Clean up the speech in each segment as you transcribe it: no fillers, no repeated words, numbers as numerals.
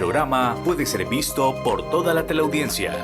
El programa puede ser visto por toda la teleaudiencia.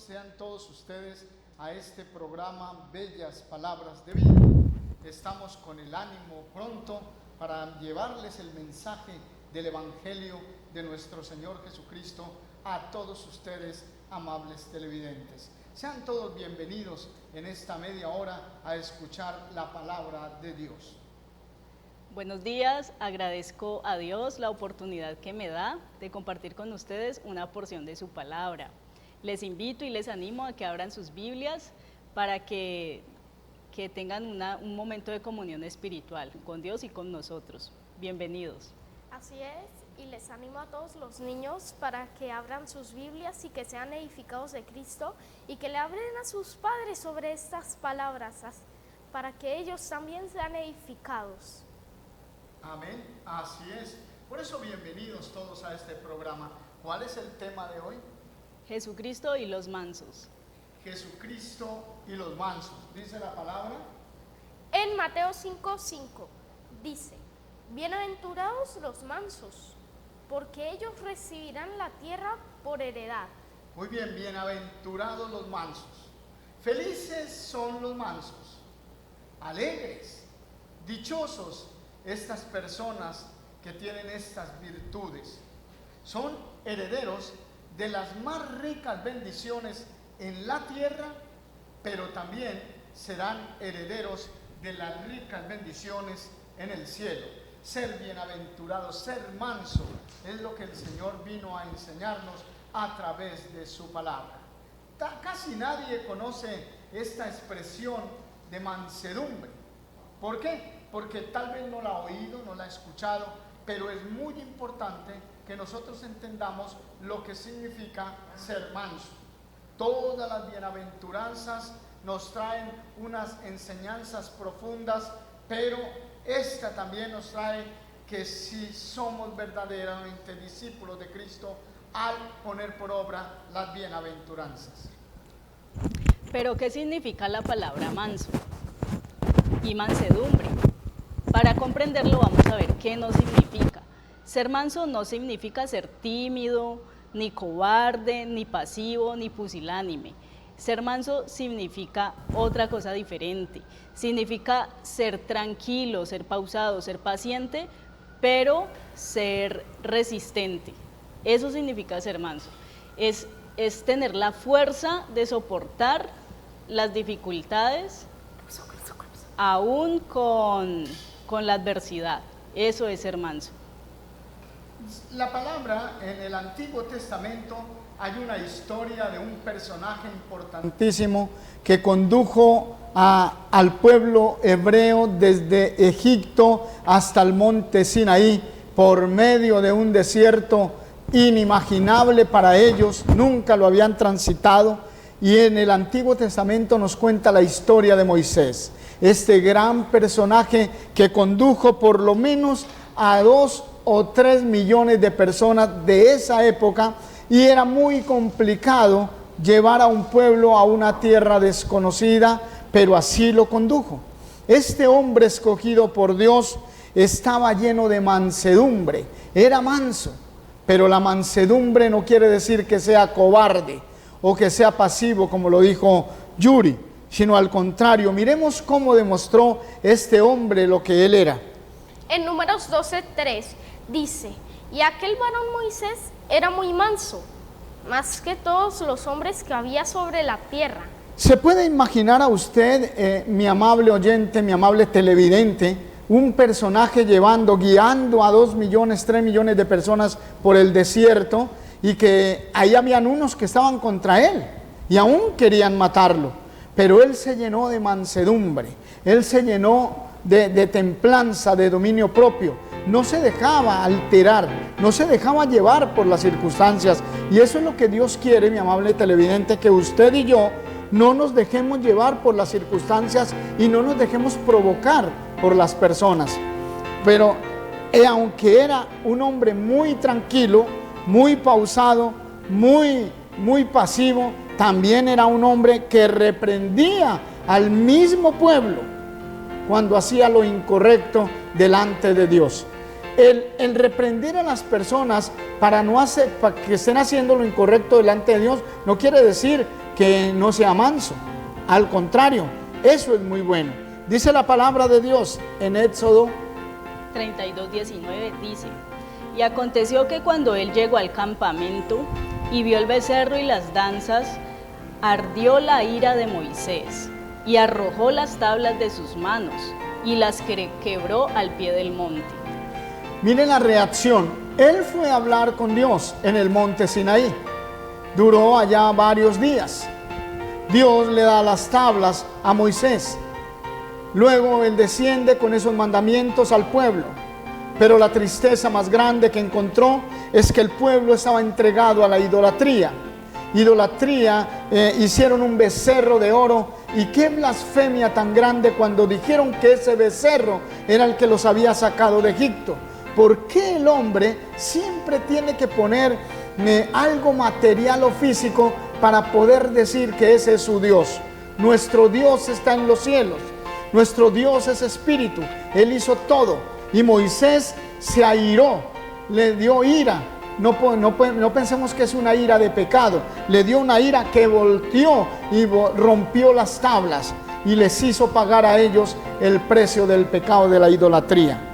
Sean todos ustedes a este programa Bellas Palabras de Vida. Estamos con el ánimo pronto para llevarles el mensaje del Evangelio de nuestro Señor Jesucristo a todos ustedes, amables televidentes. Sean todos bienvenidos en esta media hora a escuchar la palabra de Dios. Buenos días, agradezco a Dios la oportunidad que me da de compartir con ustedes una porción de su palabra. Les invito y les animo a que abran sus Biblias para que tengan un momento de comunión espiritual con Dios y con nosotros. Bienvenidos. Así es, y les animo a todos los niños para que abran sus Biblias y que sean edificados de Cristo y que le hablen a sus padres sobre estas palabras para que ellos también sean edificados. Amén, así es. Por eso bienvenidos todos a este programa. ¿Cuál es el tema de hoy? Jesucristo y los mansos. Jesucristo y los mansos, dice la palabra. En Mateo 5:5 dice: bienaventurados los mansos, porque ellos recibirán la tierra por heredad. Muy bien, bienaventurados los mansos. Felices son los mansos, alegres, dichosos estas personas que tienen estas virtudes. Son herederos de las más ricas bendiciones en la tierra, pero también serán herederos de las ricas bendiciones en el cielo. Ser bienaventurado, ser manso, es lo que el Señor vino a enseñarnos a través de su palabra. Casi nadie conoce esta expresión de mansedumbre. ¿Por qué? Porque tal vez no la ha oído, no la ha escuchado, pero es muy importante que nosotros entendamos lo que significa ser manso. Todas las bienaventuranzas nos traen unas enseñanzas profundas, pero esta también nos trae que si somos verdaderamente discípulos de Cristo, al poner por obra las bienaventuranzas. Pero ¿qué significa la palabra manso y mansedumbre? Para comprenderlo vamos a ver qué nos significa. Ser manso no significa ser tímido, ni cobarde, ni pasivo, ni pusilánime. Ser manso significa otra cosa diferente. Significa ser tranquilo, ser pausado, ser paciente, pero ser resistente. Eso significa ser manso. Es tener la fuerza de soportar las dificultades, aún con la adversidad. Eso es ser manso. La palabra en el Antiguo Testamento hay una historia de un personaje importantísimo que condujo al pueblo hebreo desde Egipto hasta el monte Sinaí por medio de un desierto inimaginable para ellos, nunca lo habían transitado, y en el Antiguo Testamento nos cuenta la historia de Moisés, este gran personaje que condujo por lo menos a 2 o 3 millones de personas de esa época, y era muy complicado llevar a un pueblo a una tierra desconocida, pero así lo condujo. Este hombre escogido por Dios estaba lleno de mansedumbre, era manso, pero la mansedumbre no quiere decir que sea cobarde o que sea pasivo, como lo dijo Yuri, sino al contrario. Miremos cómo demostró este hombre lo que él era. En Números 12:3 dice: Y aquel varón Moisés era muy manso, más que todos los hombres que había sobre la tierra. ¿Se puede imaginar a usted, mi amable oyente, mi amable televidente, un personaje guiando a 2 millones, 3 millones de personas por el desierto, y que ahí habían unos que estaban contra él y aún querían matarlo? Pero él se llenó de mansedumbre, él se llenó de templanza, de dominio propio. No se dejaba alterar, no se dejaba llevar por las circunstancias. Y eso es lo que Dios quiere, mi amable televidente, que usted y yo no nos dejemos llevar por las circunstancias y no nos dejemos provocar por las personas. Pero aunque era un hombre muy tranquilo, muy pausado, muy pasivo, también era un hombre que reprendía al mismo pueblo cuando hacía lo incorrecto delante de Dios. El reprender a las personas para que estén haciendo lo incorrecto delante de Dios no quiere decir que no sea manso. Al contrario, eso es muy bueno. Dice la palabra de Dios en Éxodo 32:19, dice: y aconteció que cuando él llegó al campamento y vio el becerro y las danzas, ardió la ira de Moisés, y arrojó las tablas de sus manos, y las quebró al pie del monte. Miren la reacción. Él fue a hablar con Dios en el monte Sinaí. Duró allá varios días. Dios le da las tablas a Moisés. Luego él desciende con esos mandamientos al pueblo. Pero la tristeza más grande que encontró es que el pueblo estaba entregado a la idolatría. Hicieron un becerro de oro, y qué blasfemia tan grande cuando dijeron que ese becerro era el que los había sacado de Egipto. ¿Por qué el hombre siempre tiene que poner algo material o físico para poder decir que ese es su Dios? Nuestro Dios está en los cielos, nuestro Dios es espíritu, Él hizo todo. Y Moisés se airó, le dio ira. No pensemos que es una ira de pecado. Le dio una ira que volteó y rompió las tablas y les hizo pagar a ellos el precio del pecado de la idolatría.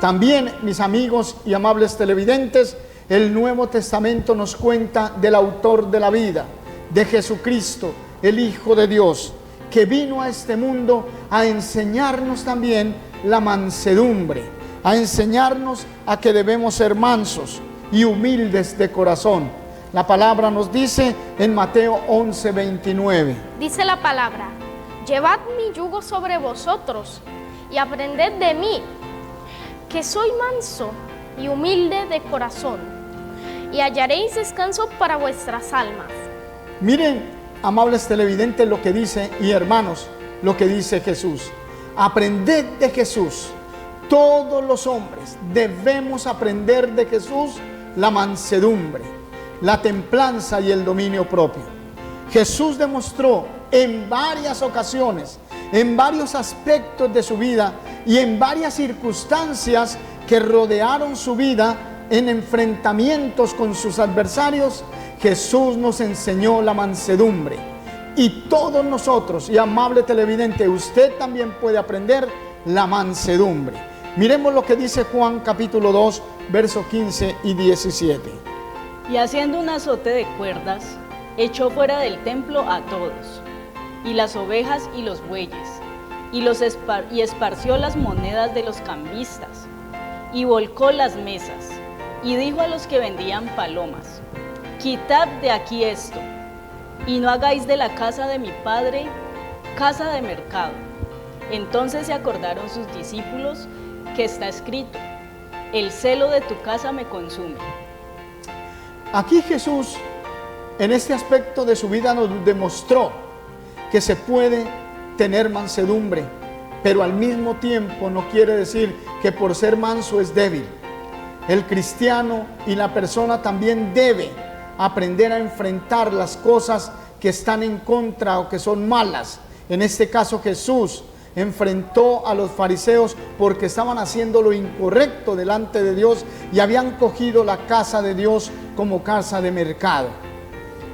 También, mis amigos y amables televidentes, el Nuevo Testamento nos cuenta del autor de la vida, de Jesucristo, el Hijo de Dios, que vino a este mundo a enseñarnos también la mansedumbre, a enseñarnos a que debemos ser mansos y humildes de corazón. La palabra nos dice en Mateo 11:29. Dice la palabra: llevad mi yugo sobre vosotros y aprended de mí, que soy manso y humilde de corazón, y hallaréis descanso para vuestras almas. Miren, amables televidentes, lo que dice, y hermanos, lo que dice Jesús. Aprended de Jesús. Todos los hombres debemos aprender de Jesús la mansedumbre, la templanza y el dominio propio. Jesús demostró en varias ocasiones, en varios aspectos de su vida y en varias circunstancias que rodearon su vida en enfrentamientos con sus adversarios. Jesús nos enseñó la mansedumbre, y todos nosotros, y amable televidente, usted también puede aprender la mansedumbre. Miremos lo que dice Juan capítulo 2, versos 15 y 17. Y haciendo un azote de cuerdas, echó fuera del templo a todos, y las ovejas y los bueyes, y esparció las monedas de los cambistas, y volcó las mesas, y dijo a los que vendían palomas: quitad de aquí esto, y no hagáis de la casa de mi padre casa de mercado. Entonces se acordaron sus discípulos que está escrito: el celo de tu casa me consume. Aquí Jesús, en este aspecto de su vida, nos demostró que se puede tener mansedumbre, pero al mismo tiempo no quiere decir que por ser manso es débil. El cristiano y la persona también debe aprender a enfrentar las cosas que están en contra o que son malas. En este caso, Jesús enfrentó a los fariseos porque estaban haciendo lo incorrecto delante de Dios y habían cogido la casa de Dios como casa de mercado.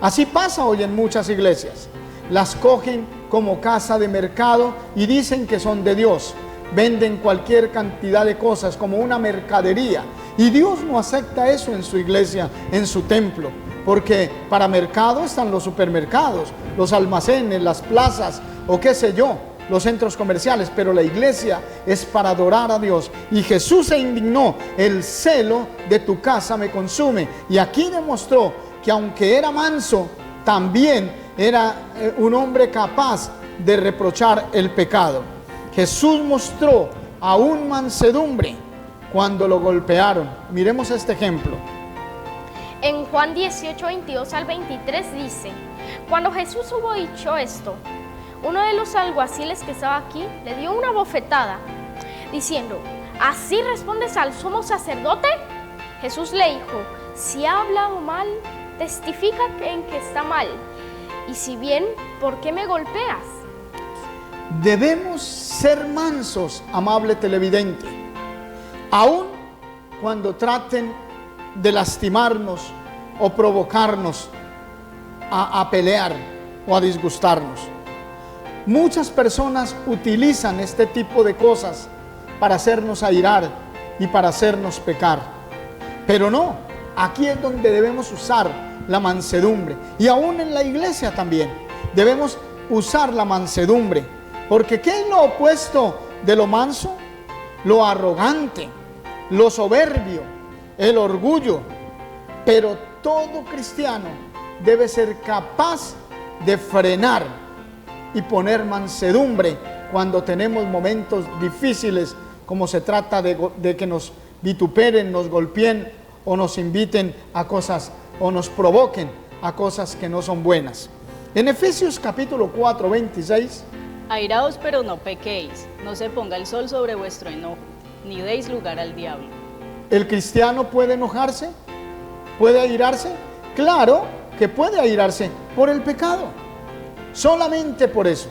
Así pasa hoy en muchas iglesias. Las cogen como casa de mercado y dicen que son de Dios. Venden cualquier cantidad de cosas como una mercadería, Y Dios no acepta eso en su iglesia, en su templo. Porque para mercado están los supermercados, los almacenes, las plazas o qué sé yo, los centros comerciales. Pero la iglesia es para adorar a Dios. Y Jesús se indignó: el celo de tu casa me consume. Y aquí demostró que aunque era manso, también era un hombre capaz de reprochar el pecado. Jesús mostró aún mansedumbre cuando lo golpearon. Miremos este ejemplo. En Juan 18, 22 al 23 dice: cuando Jesús hubo dicho esto, uno de los alguaciles que estaba aquí le dio una bofetada, diciendo: ¿así respondes al sumo sacerdote? Jesús le dijo: si ha hablado mal, testifica en que está mal. Y si bien, ¿por qué me golpeas? Debemos ser mansos, amable televidente, aun cuando traten de lastimarnos o provocarnos a pelear o a disgustarnos. Muchas personas utilizan este tipo de cosas para hacernos airar y para hacernos pecar. Pero no, aquí es donde debemos usar la mansedumbre. Y aún en la iglesia también debemos usar la mansedumbre. Porque ¿qué es lo opuesto de lo manso? Lo arrogante, lo soberbio, el orgullo. Pero todo cristiano debe ser capaz de frenar y poner mansedumbre cuando tenemos momentos difíciles, como se trata de que nos vituperen, nos golpeen o nos inviten a cosas o nos provoquen a cosas que no son buenas. En Efesios capítulo 4, 26. Airaos, pero no pequéis, no se ponga el sol sobre vuestro enojo, ni deis lugar al diablo. ¿El cristiano puede enojarse? ¿Puede airarse? Claro que puede airarse por el pecado. Solamente por eso.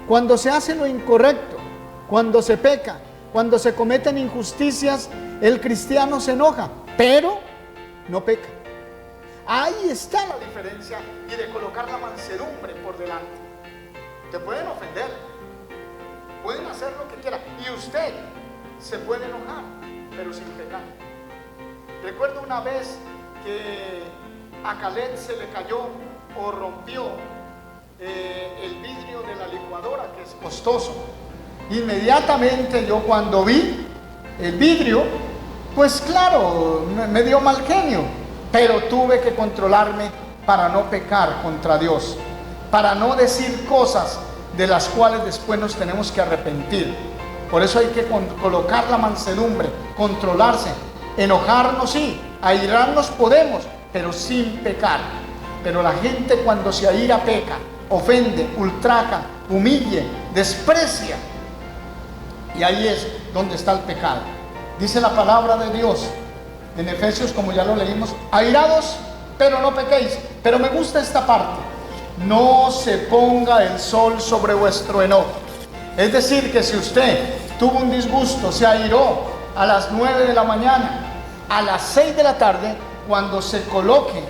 Cuando se hace lo incorrecto, cuando se peca, cuando se cometen injusticias, el cristiano se enoja, pero no peca. Ahí está la diferencia, y de colocar la mansedumbre por delante. Te pueden ofender, pueden hacer lo que quieran, y usted se puede enojar, pero sin pecar. Recuerdo una vez que a Caleb se le cayó o rompió el vidrio de la licuadora, que es costoso. Inmediatamente yo, cuando vi el vidrio, pues claro, me dio mal genio, pero tuve que controlarme para no pecar contra Dios, para no decir cosas de las cuales después nos tenemos que arrepentir. Por eso hay que colocar la mansedumbre, controlarse. Enojarnos sí, airarnos podemos, pero sin pecar. Pero la gente, cuando se aira, peca, ofende, ultraja, humille, desprecia. Y ahí es donde está el pecado. Dice la palabra de Dios en Efesios, como ya lo leímos: airados, pero no pequéis. Pero me gusta esta parte: no se ponga el sol sobre vuestro enojo. Es decir, que si usted tuvo un disgusto, se airó a las 9 de la mañana, a las 6 de la tarde, cuando se coloque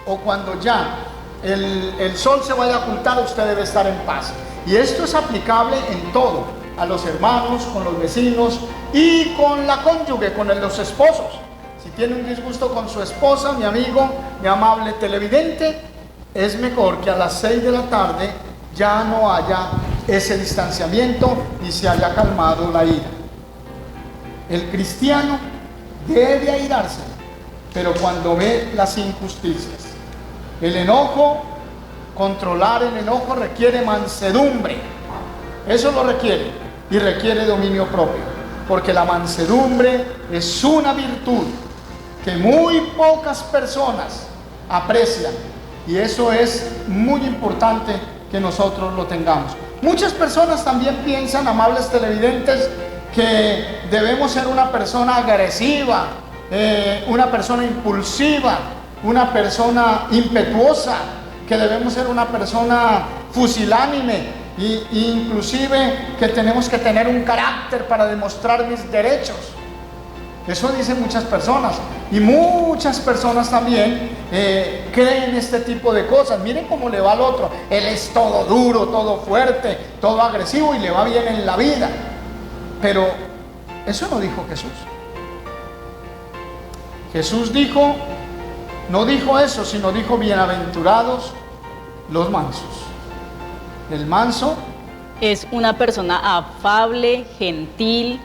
o cuando ya el sol se vaya a ocultar, usted debe estar en paz. Y esto es aplicable en todo: a los hermanos, con los vecinos y con la cónyuge, con los esposos. Si tiene un disgusto con su esposa, mi amigo, mi amable televidente, es mejor que a las 6 de la tarde ya no haya ese distanciamiento y se haya calmado la ira. El cristiano debe airarse, pero cuando ve las injusticias. El enojo, controlar el enojo requiere mansedumbre. Eso lo requiere, y requiere dominio propio, porque la mansedumbre es una virtud que muy pocas personas aprecian, y eso es muy importante que nosotros lo tengamos. Muchas personas también piensan, amables televidentes, que debemos ser una persona agresiva, una persona impulsiva, una persona impetuosa, que debemos ser una persona fusilánime, e inclusive que tenemos que tener un carácter para demostrar mis derechos. Eso dicen muchas personas, y muchas personas también creen este tipo de cosas. Miren cómo le va al otro: él es todo duro, todo fuerte, todo agresivo, y le va bien en la vida. Pero eso no dijo Jesús. Jesús dijo, no dijo eso, sino dijo bienaventurados los mansos. El manso Es una persona afable, gentil,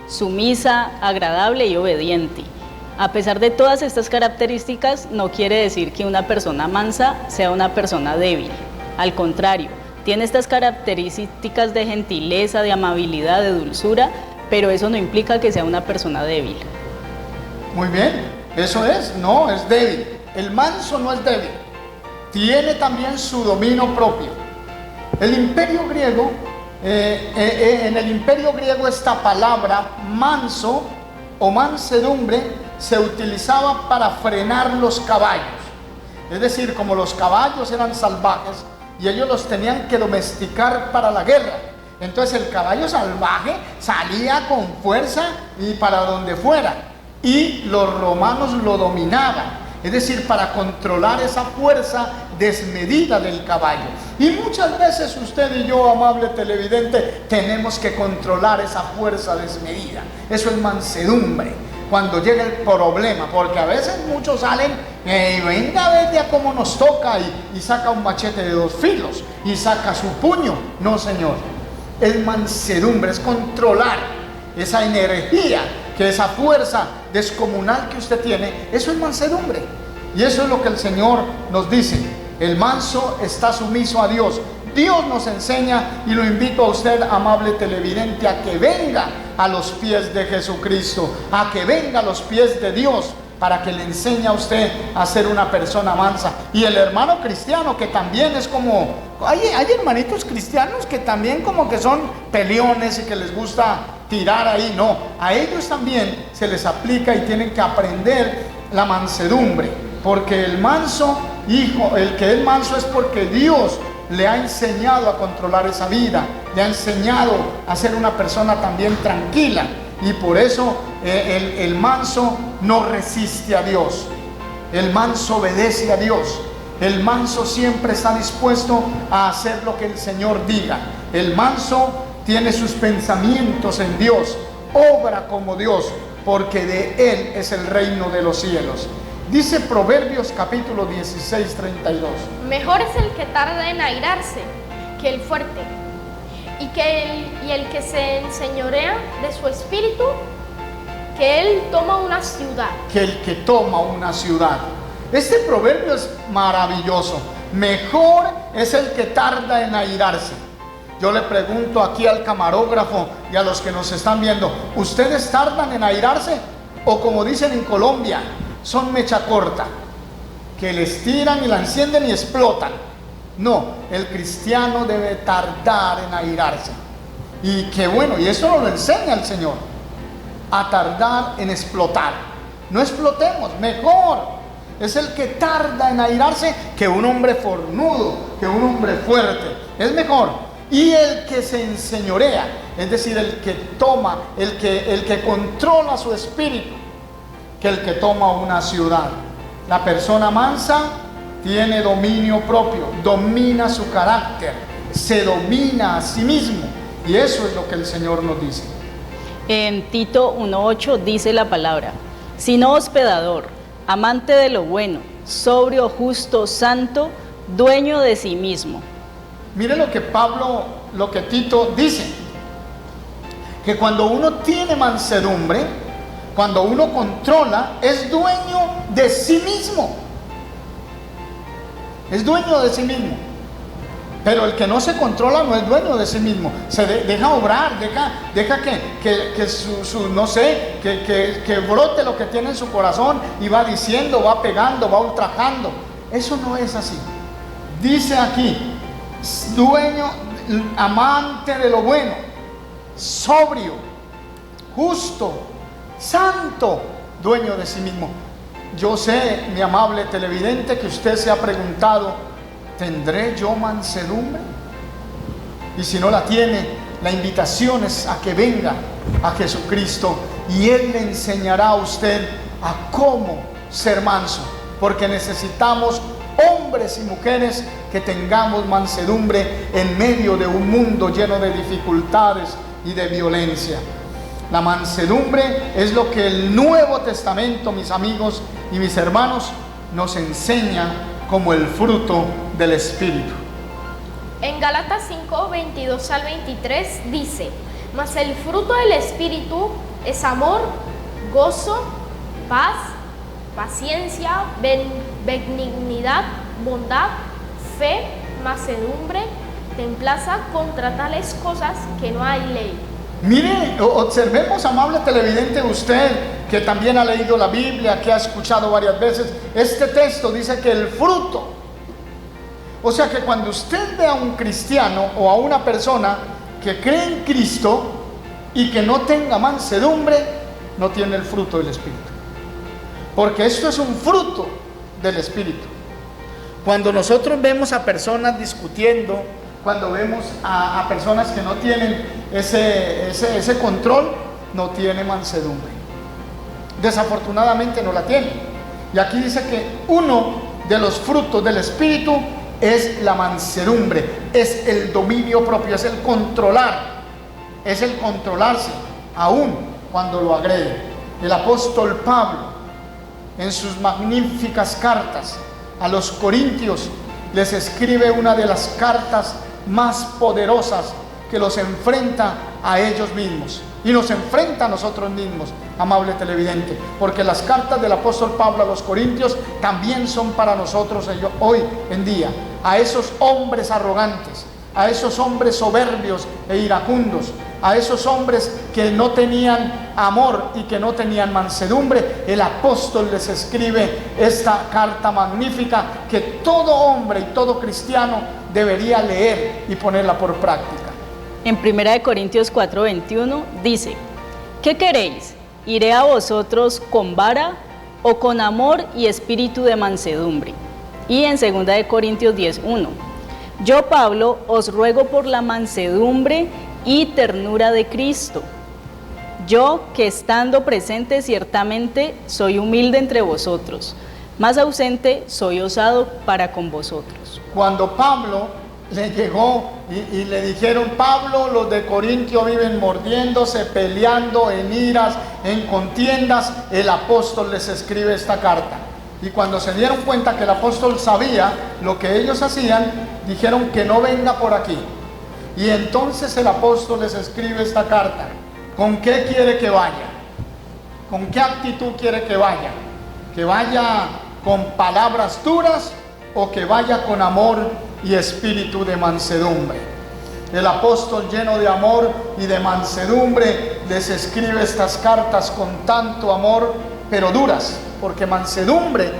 sumisa, agradable y obediente. A pesar de todas estas características, no quiere decir que una persona mansa sea una persona débil. Al contrario, tiene estas características de gentileza, de amabilidad, de dulzura, pero eso no implica que sea una persona débil. Muy bien, eso es, no es débil. El manso no es débil, tiene también su dominio propio. El imperio griego, en el imperio griego esta palabra manso o mansedumbre se utilizaba para frenar los caballos. Es decir, como los caballos eran salvajes y ellos los tenían que domesticar para la guerra. Entonces el caballo salvaje salía con fuerza y para donde fuera. Y los romanos lo dominaban, es decir, para controlar esa fuerza desmedida del caballo. Y muchas veces usted y yo, amable televidente, tenemos que controlar esa fuerza desmedida. Eso es mansedumbre, cuando llega el problema, porque a veces muchos salen y venga a ver ya cómo nos toca y saca un machete de 2 filos y saca su puño. No, señor, es mansedumbre, es controlar esa energía, que esa fuerza descomunal que usted tiene. Eso es mansedumbre, y eso es lo que el Señor nos dice. El manso está sumiso a Dios. Dios nos enseña, y lo invito a usted, amable televidente, a que venga a los pies de Jesucristo, a que venga a los pies de Dios, para que le enseñe a usted a ser una persona mansa. Y el hermano cristiano, que también es como, hay hermanitos cristianos que también como que son peleones y que les gusta tirar ahí. No, a ellos también se les aplica y tienen que aprender la mansedumbre, porque el manso, el que es manso es porque Dios le ha enseñado a controlar esa vida, le ha enseñado a ser una persona también tranquila, y por eso el manso no resiste a Dios, el manso obedece a Dios, el manso siempre está dispuesto a hacer lo que el Señor diga. El manso tiene sus pensamientos en Dios, obra como Dios, porque de Él es el reino de los cielos. Dice Proverbios capítulo 16, 32. Mejor es el que tarda en airarse que el fuerte, y el que se enseñorea de su espíritu, que él toma una ciudad. Que el que toma una ciudad. Este proverbio es maravilloso. Mejor es el que tarda en airarse. Yo le pregunto aquí al camarógrafo y a los que nos están viendo, ¿ustedes tardan en airarse? O como dicen en Colombia, son mecha corta, que les tiran y la encienden y explotan. No, el cristiano debe tardar en airarse. Y qué bueno, y eso nos lo enseña el Señor, a tardar en explotar. No explotemos, mejor es el que tarda en airarse que un hombre fornudo, que un hombre fuerte. Es mejor. Y el que se enseñorea, es decir, el que toma, el que controla su espíritu, que el que toma una ciudad. La persona mansa tiene dominio propio, domina su carácter, se domina a sí mismo, y eso es lo que el Señor nos dice. En Tito 1:8 dice la palabra: sino hospedador, amante de lo bueno, sobrio, justo, santo, dueño de sí mismo. Mire lo que Tito dice, que cuando uno tiene mansedumbre, cuando uno controla, es dueño de sí mismo. Es dueño de sí mismo. Pero el que no se controla no es dueño de sí mismo. Se deja obrar, deja que brote lo que tiene en su corazón y va diciendo, va pegando, va ultrajando. Eso no es así. Dice aquí, dueño, amante de lo bueno, sobrio, justo, santo, dueño de sí mismo. Yo sé, mi amable televidente, que usted se ha preguntado, ¿tendré yo mansedumbre? Y si no la tiene, la invitación es a que venga a Jesucristo y Él le enseñará a usted a cómo ser manso, porque necesitamos hombres y mujeres que tengamos mansedumbre en medio de un mundo lleno de dificultades y de violencia. La mansedumbre es lo que el Nuevo Testamento, mis amigos y mis hermanos, nos enseña como el fruto del Espíritu. En Gálatas 5, 22 al 23 dice: mas el fruto del Espíritu es amor, gozo, paz, paciencia, benignidad, bondad, fe, mansedumbre, templanza. Contra tales cosas que no hay ley. Mire, observemos, amable televidente, usted que también ha leído la Biblia, que ha escuchado varias veces, este texto dice que el fruto, o sea que cuando usted ve a un cristiano o a una persona que cree en Cristo y que no tenga mansedumbre, no tiene el fruto del Espíritu, porque esto es un fruto del Espíritu. Cuando nosotros vemos a personas discutiendo, cuando vemos a personas que no tienen ese control, no tiene mansedumbre. Desafortunadamente no la tiene. Y aquí dice que uno de los frutos del Espíritu es la mansedumbre, es el dominio propio, es el controlar, es el controlarse, aún cuando lo agrede. El apóstol Pablo, en sus magníficas cartas a los Corintios, les escribe una de las cartas más poderosas que los enfrenta a ellos mismos y nos enfrenta a nosotros mismos, amable televidente, porque las cartas del apóstol Pablo a los Corintios también son para nosotros hoy en día, a esos hombres arrogantes, a esos hombres soberbios e iracundos, a esos hombres que no tenían amor y que no tenían mansedumbre. El apóstol les escribe esta carta magnífica que todo hombre y todo cristiano debería leer y ponerla por práctica. En 1 Corintios 4:21 dice: ¿qué queréis? ¿Iré a vosotros con vara o con amor y espíritu de mansedumbre? Y en 2 Corintios 10:1: yo, Pablo, os ruego por la mansedumbre y ternura de Cristo. Yo, que estando presente ciertamente soy humilde entre vosotros, más ausente soy osado para con vosotros. Cuando Pablo le llegó y le dijeron: Pablo, los de Corintio viven mordiéndose, peleando en iras, en contiendas, el apóstol les escribe esta carta. Y cuando se dieron cuenta que el apóstol sabía lo que ellos hacían, dijeron que no venga por aquí. Y entonces el apóstol les escribe esta carta. ¿Con qué quiere que vaya? ¿Con qué actitud quiere que vaya? ¿Que vaya con palabras duras o que vaya con amor y espíritu de mansedumbre? El apóstol, lleno de amor y de mansedumbre, les escribe estas cartas con tanto amor, pero duras, porque mansedumbre,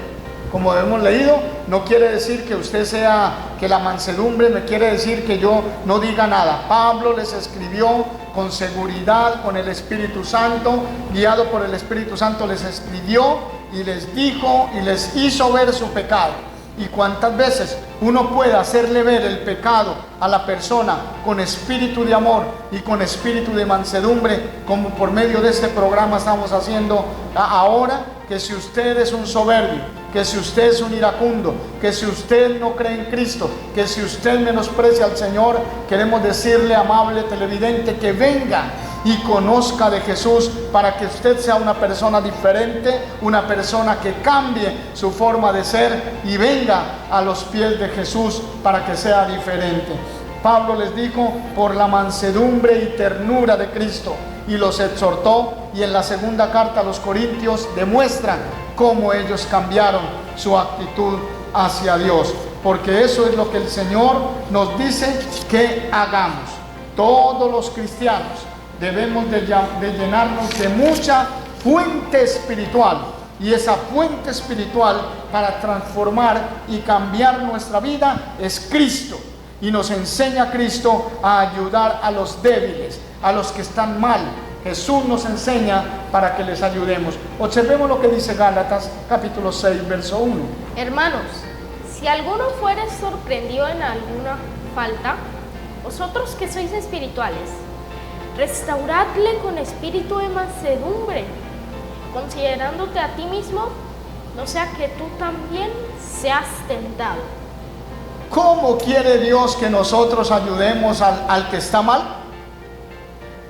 como hemos leído, no quiere decir que usted sea, que la mansedumbre me quiere decir que yo no diga nada. Pablo les escribió con seguridad, con el Espíritu Santo, guiado por el Espíritu Santo, les escribió y les dijo y les hizo ver su pecado. Y cuántas veces uno puede hacerle ver el pecado a la persona con espíritu de amor y con espíritu de mansedumbre, como por medio de este programa estamos haciendo ahora, que si usted es un soberbio, que si usted es un iracundo, que si usted no cree en Cristo, que si usted menosprecia al Señor, queremos decirle, amable televidente, que venga y conozca de Jesús para que usted sea una persona diferente, una persona que cambie su forma de ser y venga a los pies de Jesús para que sea diferente. Pablo les dijo por la mansedumbre y ternura de Cristo y los exhortó, y en la segunda carta a los Corintios demuestra cómo ellos cambiaron su actitud hacia Dios, porque eso es lo que el Señor nos dice que hagamos. Todos los cristianos debemos de llenarnos de mucha fuente espiritual, y esa fuente espiritual para transformar y cambiar nuestra vida es Cristo, y nos enseña Cristo a ayudar a los débiles, a los que están mal. Jesús nos enseña para que les ayudemos. Observemos lo que dice Gálatas capítulo 6, verso 1. Hermanos, si alguno fuere sorprendido en alguna falta, vosotros que sois espirituales, restauradle con espíritu de mansedumbre, considerándote a ti mismo, no sea que tú también seas tentado. ¿Cómo quiere Dios que nosotros ayudemos al que está mal?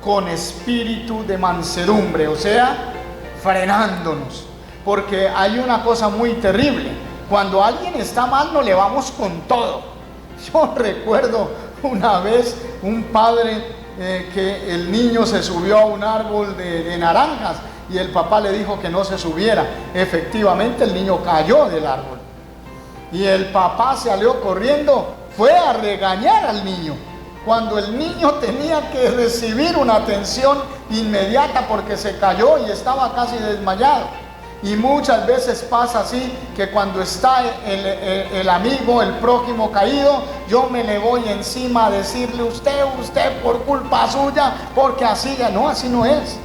con espíritu de mansedumbre, o sea, frenándonos. Porque hay una cosa muy terrible: cuando alguien está mal, no le vamos con todo. Yo recuerdo una vez un padre que el niño se subió a un árbol de naranjas y el papá le dijo que no se subiera. Efectivamente, el niño cayó del árbol y el papá salió corriendo, fue a regañar al niño, cuando el niño tenía que recibir una atención inmediata porque se cayó y estaba casi desmayado. Y muchas veces pasa así, que cuando está el amigo, el prójimo caído, yo me le voy encima a decirle: usted por culpa suya, porque así ya no, así no es.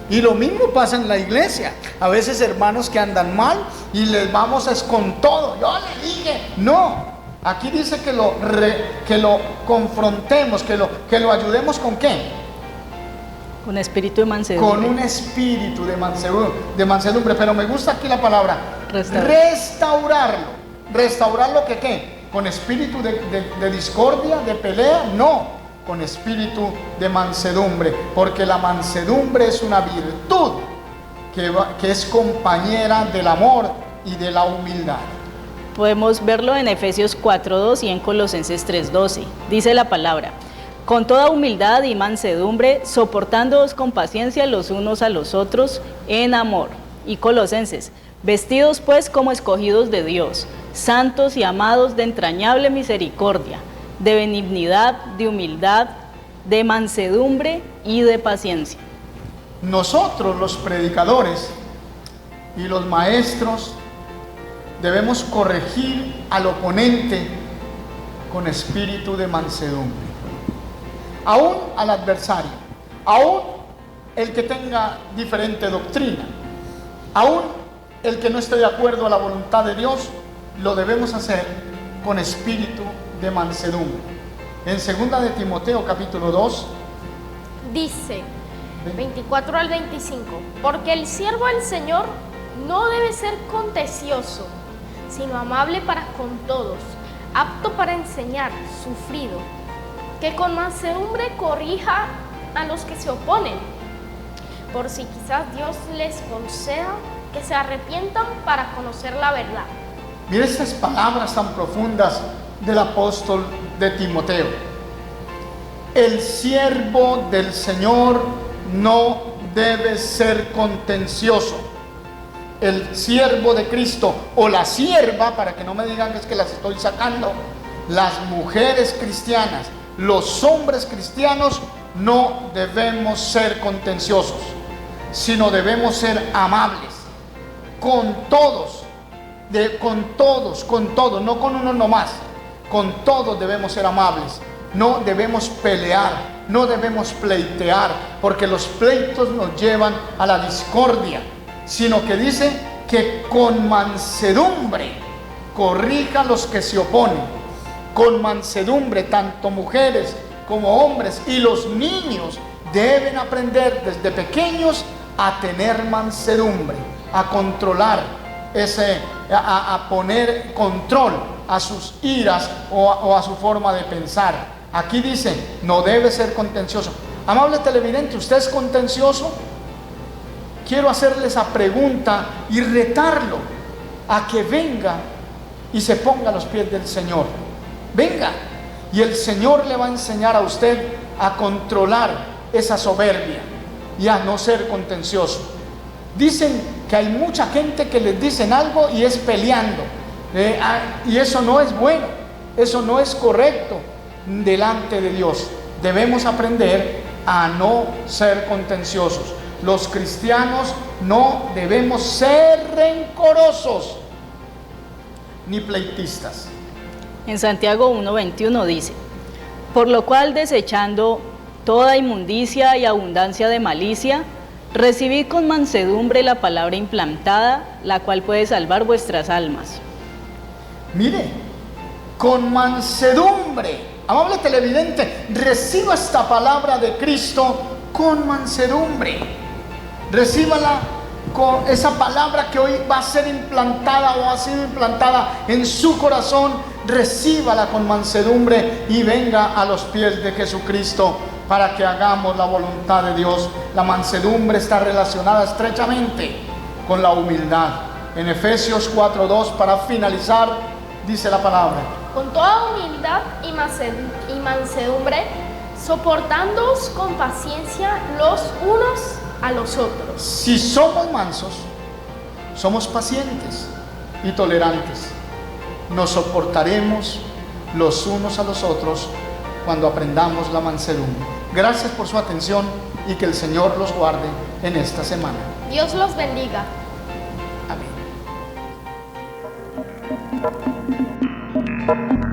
Y lo mismo pasa en la iglesia. A veces hermanos que andan mal y les vamos es con todo. Yo le dije, no. Aquí dice que lo confrontemos, que lo ayudemos. ¿Con qué? Con espíritu de mansedumbre. Con un espíritu de mansedumbre. Pero me gusta aquí la palabra restaurarlo. ¿Restaurarlo que qué? ¿Con espíritu de discordia, de pelea? No, con espíritu de mansedumbre. Porque la mansedumbre es una virtud que es compañera del amor y de la humildad. Podemos verlo en Efesios 4:2 y en Colosenses 3:12. Dice la palabra: con toda humildad y mansedumbre, soportándoos con paciencia los unos a los otros en amor. Y Colosenses: vestidos pues como escogidos de Dios, santos y amados de entrañable misericordia, de benignidad, de humildad, de mansedumbre y de paciencia. Nosotros, los predicadores y los maestros, debemos corregir al oponente con espíritu de mansedumbre. Aún al adversario, aún el que tenga diferente doctrina, aún el que no esté de acuerdo a la voluntad de Dios, lo debemos hacer con espíritu de mansedumbre. En 2 de Timoteo capítulo 2 dice 24 al 25: porque el siervo del Señor no debe ser contencioso, sino amable para con todos, apto para enseñar, sufrido, que con mansedumbre corrija a los que se oponen, por si quizás Dios les conceda que se arrepientan para conocer la verdad. Mira estas palabras tan profundas del apóstol de Timoteo. El siervo del Señor no debe ser contencioso. El siervo de Cristo o la sierva, para que no me digan que es que las estoy sacando, las mujeres cristianas, los hombres cristianos, no debemos ser contenciosos, sino debemos ser amables con todos, con todos, no con uno nomás. Con todos debemos ser amables. No debemos pelear, no debemos pleitear, porque los pleitos nos llevan a la discordia, sino que dice que con mansedumbre corrija a los que se oponen. Con mansedumbre, tanto mujeres como hombres y los niños deben aprender desde pequeños a tener mansedumbre, a controlar a poner control a sus iras o a su forma de pensar. Aquí dice, no debe ser contencioso. Amable televidente, ¿usted es contencioso? Quiero hacerle esa pregunta y retarlo a que venga y se ponga a los pies del Señor. Venga, y el Señor le va a enseñar a usted a controlar esa soberbia y a no ser contencioso. Dicen que hay mucha gente que les dicen algo y es peleando, y eso no es bueno, eso no es correcto delante de Dios. Debemos aprender a no ser contenciosos. Los cristianos no debemos ser rencorosos ni pleitistas. En Santiago 1:21 dice: por lo cual, desechando toda inmundicia y abundancia de malicia, recibid con mansedumbre la palabra implantada, la cual puede salvar vuestras almas. Mire, con mansedumbre, amable televidente, reciba esta palabra de Cristo con mansedumbre. Recíbala con esa palabra que hoy va a ser implantada o ha sido implantada en su corazón. Recíbala con mansedumbre y venga a los pies de Jesucristo para que hagamos la voluntad de Dios. La mansedumbre está relacionada estrechamente con la humildad. En Efesios 4:2, para finalizar, dice la palabra: Con toda humildad y mansedumbre, soportándoos con paciencia los unos a los otros. Si somos mansos, somos pacientes y tolerantes. Nos soportaremos los unos a los otros cuando aprendamos la mansedumbre. Gracias por su atención y que el Señor los guarde en esta semana. Dios los bendiga. Amén.